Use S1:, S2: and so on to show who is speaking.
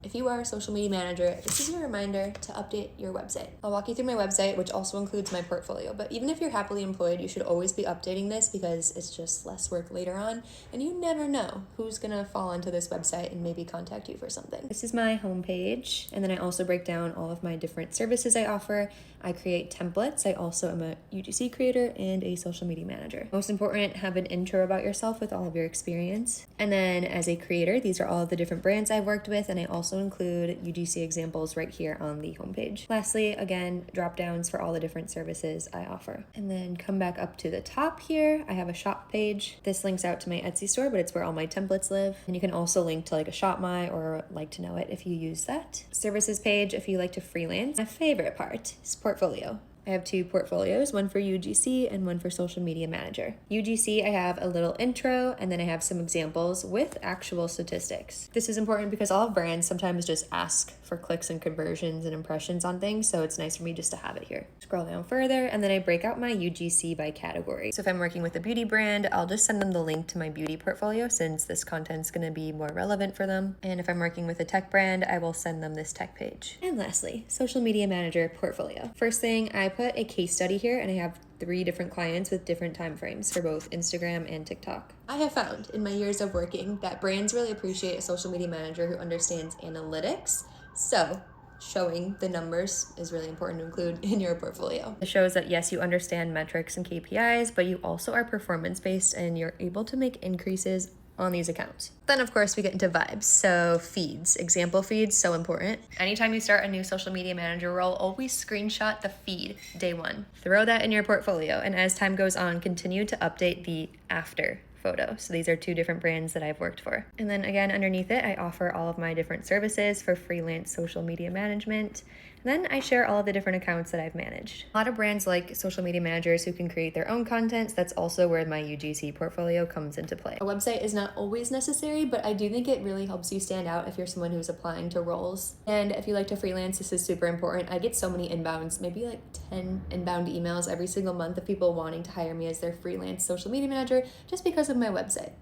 S1: If you are a social media manager, this is your reminder to update your website. I'll walk you through my website, which also includes my portfolio. But even if you're happily employed, you should always be updating this because it's just less work later on. And you never know who's gonna fall onto this website and maybe contact you for something. This is my homepage. And then I also break down all of my different services I offer. I create templates. I also am a UGC creator and a social media manager. Most important, have an intro about yourself with all of your experience. And then as a creator, these are all of the different brands I've worked with, and I also include UGC examples right here on the homepage. Lastly, again, drop downs for all the different services I offer. And then come back up to the top here, I have a shop page. This links out to my Etsy store, but it's where all my templates live. And you can also link to like a Shop My or Like to Know It if you use that. Services page if you like to freelance. My favorite part is portfolio. I have two portfolios, one for UGC and one for social media manager. UGC, I have a little intro and then I have some examples with actual statistics. This is important because all brands sometimes just ask for clicks and conversions and impressions on things, so it's nice for me just to have it here. Scroll down further and then I break out my UGC by category. So if I'm working with a beauty brand, I'll just send them the link to my beauty portfolio since this content's gonna be more relevant for them. And if I'm working with a tech brand, I will send them this tech page. And lastly, social media manager portfolio. First thing, I put a case study here and I have 3 different clients with different time frames for both Instagram and TikTok. I have found in my years of working that brands really appreciate a social media manager who understands analytics. So showing the numbers is really important to include in your portfolio. It shows that yes, you understand metrics and KPIs, but you also are performance-based and you're able to make increases on these accounts. Then of course we get into vibes. So feeds, example feeds, so important. Anytime you start a new social media manager role, always screenshot the feed day 1. Throw that in your portfolio, and as time goes on, continue to update the after photo. So these are 2 different brands that I've worked for. And then again, underneath it, I offer all of my different services for freelance social media management. And then I share all of the different accounts that I've managed. A lot of brands like social media managers who can create their own content. So that's also where my UGC portfolio comes into play. A website is not always necessary, but I do think it really helps you stand out if you're someone who's applying to roles. And if you like to freelance, this is super important. I get so many inbounds, maybe like 10 inbound emails every single month of people wanting to hire me as their freelance social media manager just because of my website.